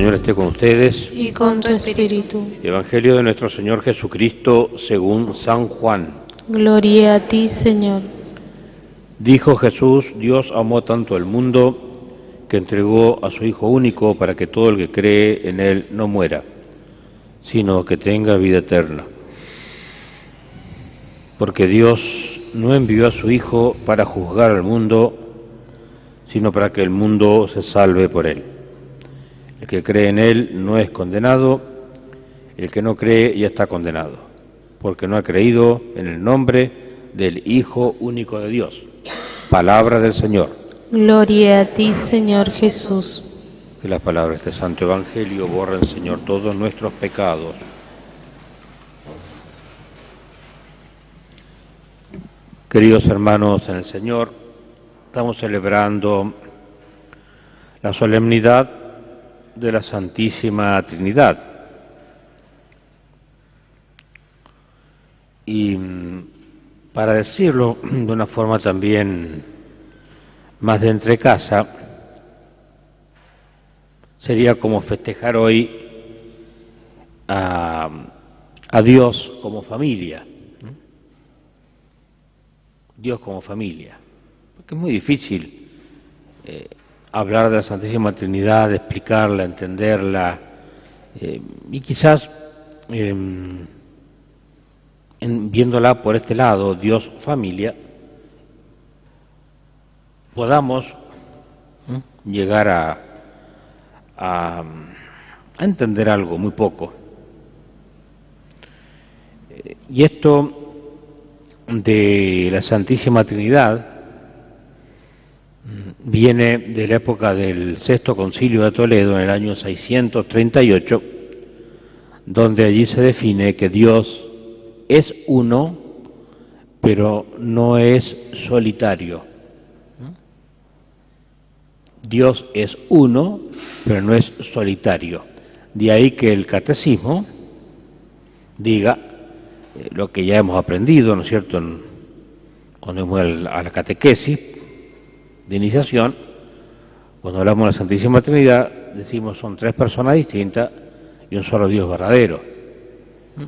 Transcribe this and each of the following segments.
Señor esté con ustedes. Y con tu espíritu. Evangelio de nuestro Señor Jesucristo según San Juan. Gloria a ti, Señor. Dijo Jesús: Dios amó tanto al mundo que entregó a su Hijo único para que todo el que cree en Él no muera, sino que tenga vida eterna. Porque Dios no envió a su Hijo para juzgar al mundo, sino para que el mundo se salve por Él. El que cree en Él no es condenado, el que no cree ya está condenado, porque no ha creído en el nombre del Hijo único de Dios. Palabra del Señor. Gloria a ti, Señor Jesús. Que las palabras de este Santo Evangelio borren, Señor, todos nuestros pecados. Queridos hermanos en el Señor, estamos celebrando la solemnidad de la Santísima Trinidad. Y para decirlo de una forma también más de entrecasa, sería como festejar hoy a Dios como familia. Dios como familia. Porque es muy difícil hablar de la Santísima Trinidad, explicarla, entenderla, y quizás viéndola por este lado, Dios familia, podamos llegar a entender algo, muy poco. Y esto de la Santísima Trinidad viene de la época del Sexto Concilio de Toledo en el año 638, donde allí se define que Dios es uno, pero no es solitario. Dios es uno, pero no es solitario. De ahí que el catecismo diga lo que ya hemos aprendido, ¿no es cierto?, cuando hemos a la catequesis de iniciación, cuando hablamos de la Santísima Trinidad, decimos son tres personas distintas y un solo Dios verdadero.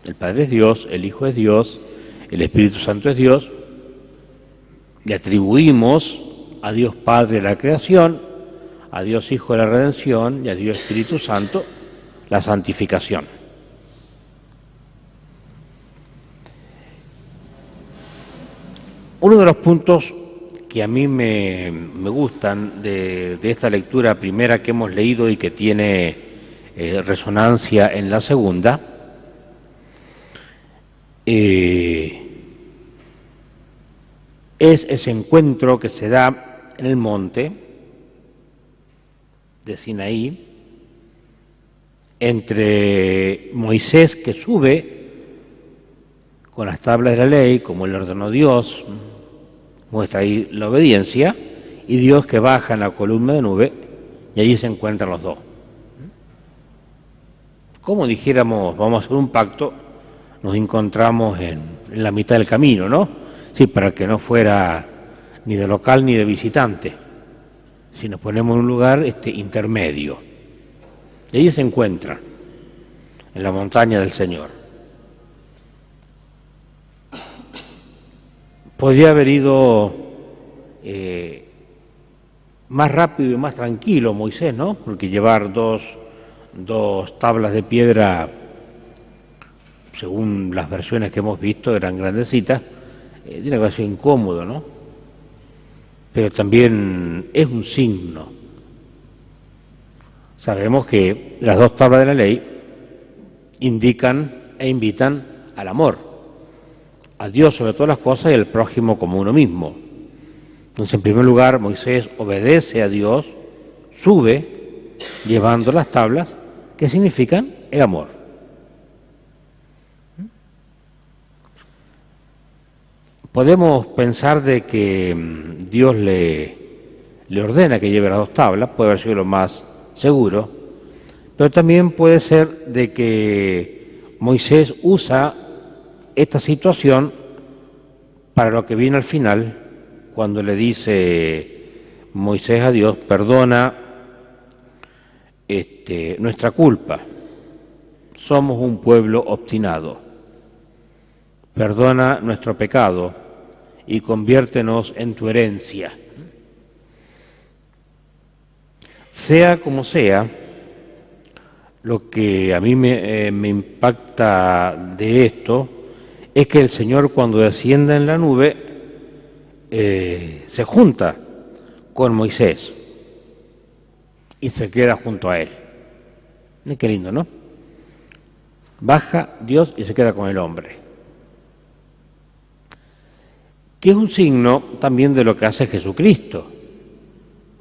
El Padre es Dios, el Hijo es Dios, el Espíritu Santo es Dios. Le atribuimos a Dios Padre la creación, a Dios Hijo la redención y a Dios Espíritu Santo la santificación. Uno de los puntos que a mí me gustan de esta lectura primera que hemos leído y que tiene resonancia en la segunda, es ese encuentro que se da en el monte de Sinaí entre Moisés, que sube con las tablas de la ley, como le ordenó Dios, muestra ahí la obediencia, y Dios que baja en la columna de nube, y allí se encuentran los dos. Como dijéramos, vamos a hacer un pacto, nos encontramos en la mitad del camino, ¿no? Sí, para que no fuera ni de local ni de visitante, si nos ponemos en un lugar intermedio. Y allí se encuentran, en la montaña del Señor. Podría haber ido más rápido y más tranquilo Moisés, ¿no? Porque llevar dos tablas de piedra, según las versiones que hemos visto, eran grandecitas, tiene que haber sido incómodo, ¿no? Pero también es un signo. Sabemos que las dos tablas de la ley indican e invitan al amor, a Dios sobre todas las cosas y al prójimo como uno mismo. Entonces, en primer lugar, Moisés obedece a Dios, sube llevando las tablas que significan el amor. Podemos pensar de que Dios le ordena que lleve las dos tablas, puede haber sido lo más seguro, pero también puede ser de que Moisés usa esta situación para lo que viene al final, cuando le dice Moisés a Dios: perdona nuestra culpa. Somos un pueblo obstinado. Perdona nuestro pecado y conviértenos en tu herencia. Sea como sea, lo que a mí me impacta de esto es que el Señor, cuando desciende en la nube, se junta con Moisés y se queda junto a él. Qué lindo, ¿no? Baja Dios y se queda con el hombre, que es un signo también de lo que hace Jesucristo.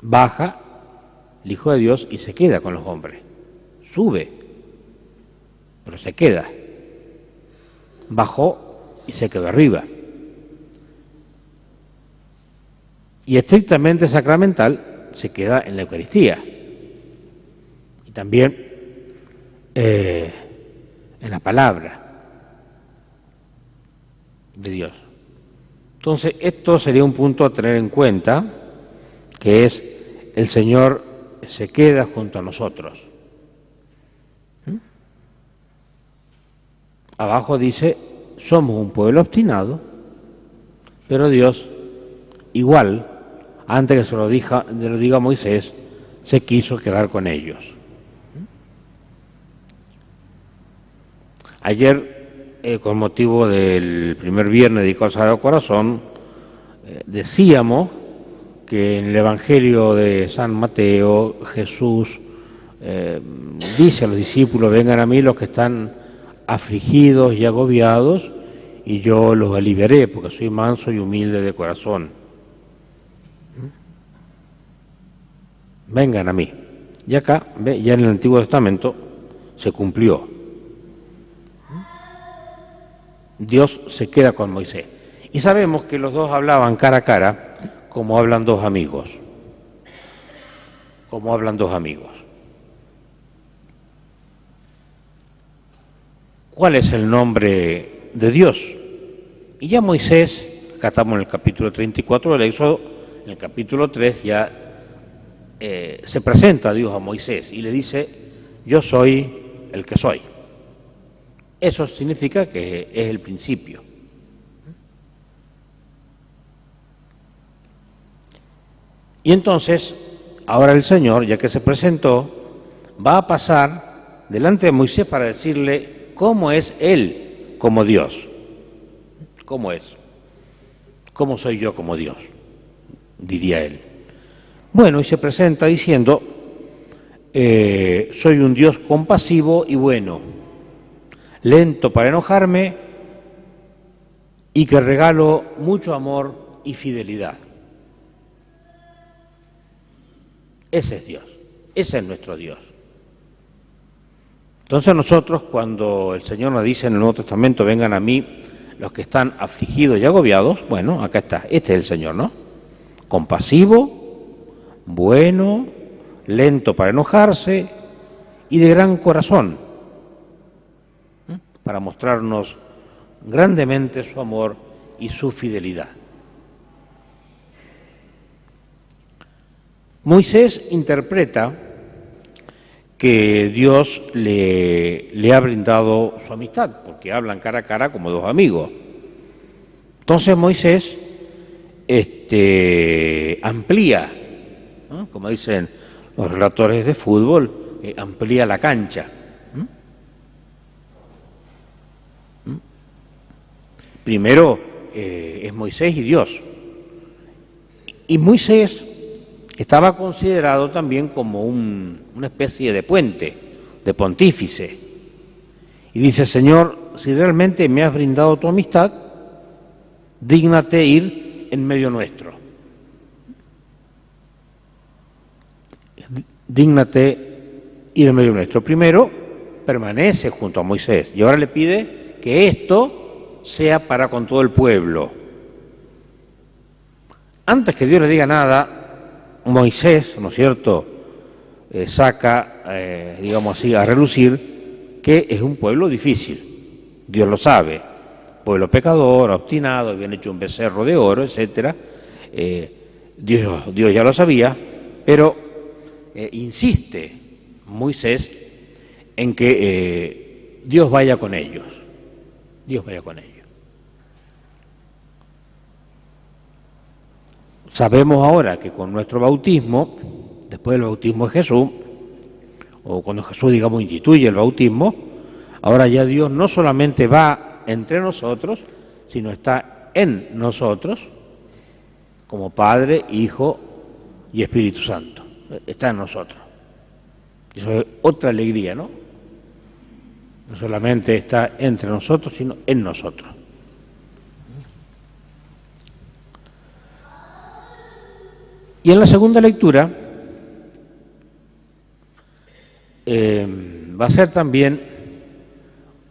Baja el Hijo de Dios y se queda con los hombres. Sube, pero se queda. Bajó y se quedó arriba. Y estrictamente sacramental se queda en la Eucaristía. Y también en la palabra de Dios. Entonces, esto sería un punto a tener en cuenta, que es el Señor se queda junto a nosotros. Abajo dice, somos un pueblo obstinado, pero Dios, igual, antes que se lo diga Moisés, se quiso quedar con ellos. Ayer, con motivo del primer viernes dedicado al Sagrado Corazón, decíamos que en el Evangelio de San Mateo, Jesús dice a los discípulos, vengan a mí los que están afligidos y agobiados, y yo los aliviaré, porque soy manso y humilde de corazón. Vengan a mí. Y acá, ya en el Antiguo Testamento, se cumplió. Dios se queda con Moisés. Y sabemos que los dos hablaban cara a cara, como hablan dos amigos. Como hablan dos amigos. ¿Cuál es el nombre de Dios? Y ya Moisés, acá estamos en el capítulo 34 del Éxodo, en el capítulo 3 ya se presenta a Dios a Moisés y le dice, yo soy el que soy. Eso significa que es el principio. Y entonces, ahora el Señor, ya que se presentó, va a pasar delante de Moisés para decirle cómo es Él como Dios. ¿Cómo es? ¿Cómo soy yo como Dios? Diría él. Bueno, y se presenta diciendo, soy un Dios compasivo y bueno, lento para enojarme y que regalo mucho amor y fidelidad. Ese es Dios, ese es nuestro Dios. Entonces nosotros, cuando el Señor nos dice en el Nuevo Testamento, vengan a mí los que están afligidos y agobiados, bueno, acá está, este es el Señor, ¿no? Compasivo, bueno, lento para enojarse y de gran corazón, para mostrarnos grandemente su amor y su fidelidad. Moisés interpreta que Dios le ha brindado su amistad, porque hablan cara a cara como dos amigos. Entonces Moisés amplía, ¿no? Como dicen los relatores de fútbol, amplía la cancha. Primero es Moisés y Dios. Y Moisés estaba considerado también como una especie de puente, de pontífice. Y dice, Señor, si realmente me has brindado tu amistad, dígnate ir en medio nuestro. Dígnate ir en medio nuestro. Primero, permanece junto a Moisés. Y ahora le pide que esto sea para con todo el pueblo. Antes que Dios le diga nada, Moisés, ¿no es cierto?, saca, digamos así, a relucir que es un pueblo difícil. Dios lo sabe. Pueblo pecador, obstinado, habían hecho un becerro de oro, etcétera. Dios ya lo sabía, pero insiste Moisés en que Dios vaya con ellos. Dios vaya con ellos. Sabemos ahora que con nuestro bautismo, después del bautismo de Jesús, o cuando Jesús, digamos, instituye el bautismo, ahora ya Dios no solamente va entre nosotros, sino está en nosotros, como Padre, Hijo y Espíritu Santo. Está en nosotros. Eso es otra alegría, ¿no? No solamente está entre nosotros, sino en nosotros. Y en la segunda lectura va a ser también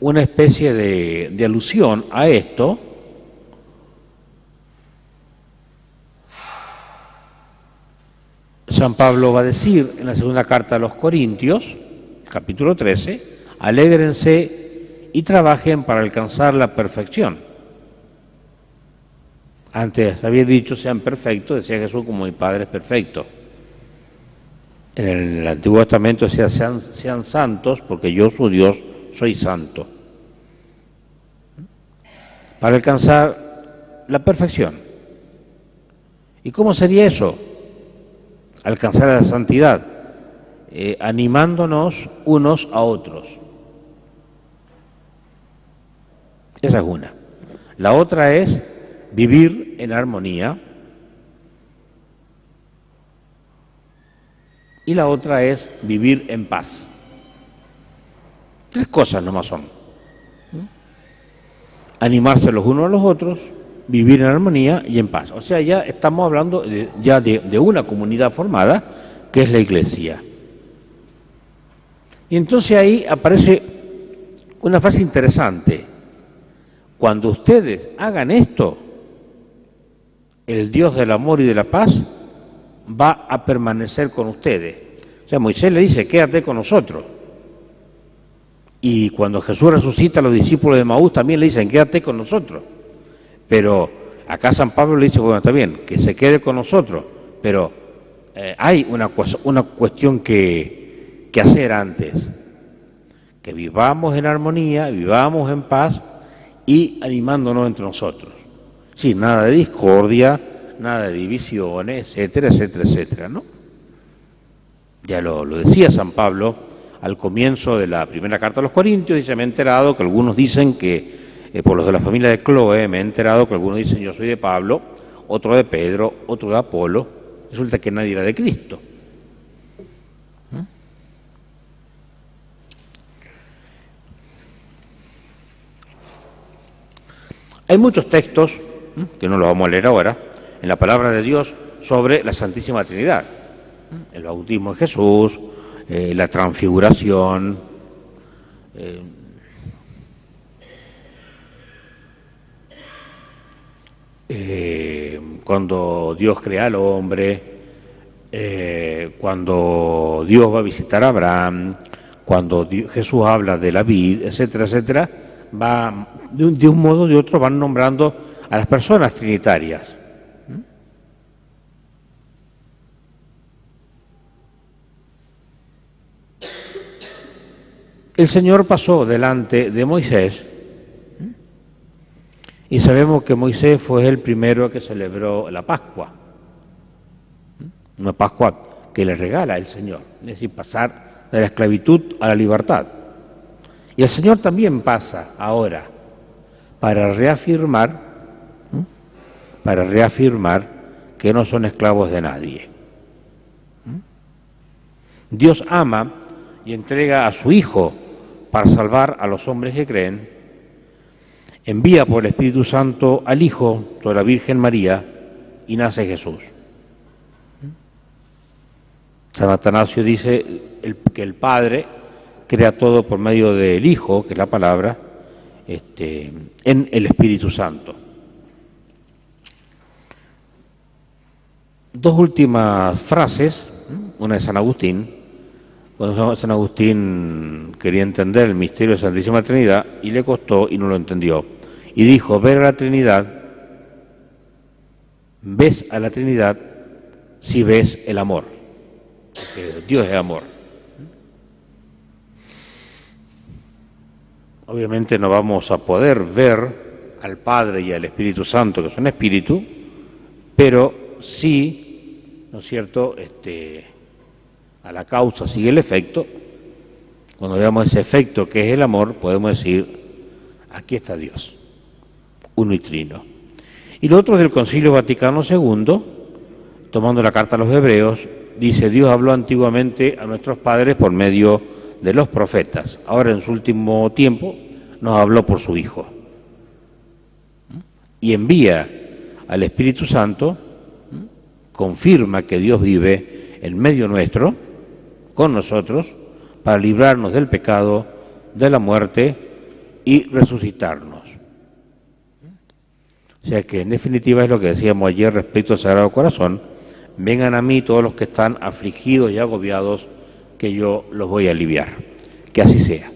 una especie de alusión a esto, San Pablo va a decir en la segunda carta a los Corintios, capítulo 13, alégrense y trabajen para alcanzar la perfección. Antes había dicho, sean perfectos, decía Jesús, como mi Padre es perfecto. En el Antiguo Testamento decía, sean santos, porque yo, su Dios, soy santo. Para alcanzar la perfección. ¿Y cómo sería eso? Alcanzar la santidad, animándonos unos a otros. Esa es una. La otra es vivir en armonía. Y la otra es vivir en paz. Tres cosas nomás son. Animarse los unos a los otros, vivir en armonía y en paz. O sea, ya estamos hablando de una comunidad formada, que es la Iglesia. Y entonces ahí aparece una frase interesante. Cuando ustedes hagan esto, el Dios del amor y de la paz va a permanecer con ustedes. O sea, Moisés le dice, quédate con nosotros. Y cuando Jesús resucita a los discípulos de Maús también le dicen, quédate con nosotros. Pero acá San Pablo le dice, bueno, está bien, que se quede con nosotros, pero hay una cuestión que hacer antes. Que vivamos en armonía, vivamos en paz y animándonos entre nosotros. Sí, nada de discordia, nada de divisiones, etcétera, etcétera, etcétera, ¿no? Ya lo decía San Pablo al comienzo de la primera carta a los Corintios, dice, me he enterado que algunos dicen que, por los de la familia de Cloé, me he enterado que algunos dicen yo soy de Pablo, otro de Pedro, otro de Apolo, resulta que nadie era de Cristo. Hay muchos textos, que no los vamos a leer ahora, en la palabra de Dios sobre la Santísima Trinidad. El bautismo de Jesús, la transfiguración, cuando Dios crea al hombre, cuando Dios va a visitar a Abraham, cuando Jesús habla de la vid, etcétera, etcétera, va de un modo o de otro van nombrando a las personas trinitarias. El Señor pasó delante de Moisés y sabemos que Moisés fue el primero que celebró la Pascua, una Pascua que le regala el Señor, es decir, pasar de la esclavitud a la libertad. Y el Señor también pasa ahora para reafirmar que no son esclavos de nadie. Dios ama y entrega a su Hijo para salvar a los hombres que creen, envía por el Espíritu Santo al Hijo sobre la Virgen María y nace Jesús. San Atanasio dice que el Padre crea todo por medio del Hijo, que es la palabra, en el Espíritu Santo. Dos últimas frases, una de San Agustín. Cuando San Agustín quería entender el misterio de la Santísima Trinidad y le costó y no lo entendió. Y dijo, ver a la Trinidad, ves a la Trinidad si ves el amor. Porque Dios es amor. Obviamente no vamos a poder ver al Padre y al Espíritu Santo, que son espíritu, pero sí, ¿no es cierto?, a la causa sigue el efecto. Cuando veamos ese efecto que es el amor, podemos decir, aquí está Dios, uno y trino. Y lo otro del Concilio Vaticano II, tomando la carta a los Hebreos, dice, Dios habló antiguamente a nuestros padres por medio de los profetas. Ahora en su último tiempo nos habló por su Hijo. Y envía al Espíritu Santo, confirma que Dios vive en medio nuestro, con nosotros, para librarnos del pecado, de la muerte y resucitarnos. O sea que en definitiva es lo que decíamos ayer respecto al Sagrado Corazón, vengan a mí todos los que están afligidos y agobiados, que yo los voy a aliviar. Que así sea.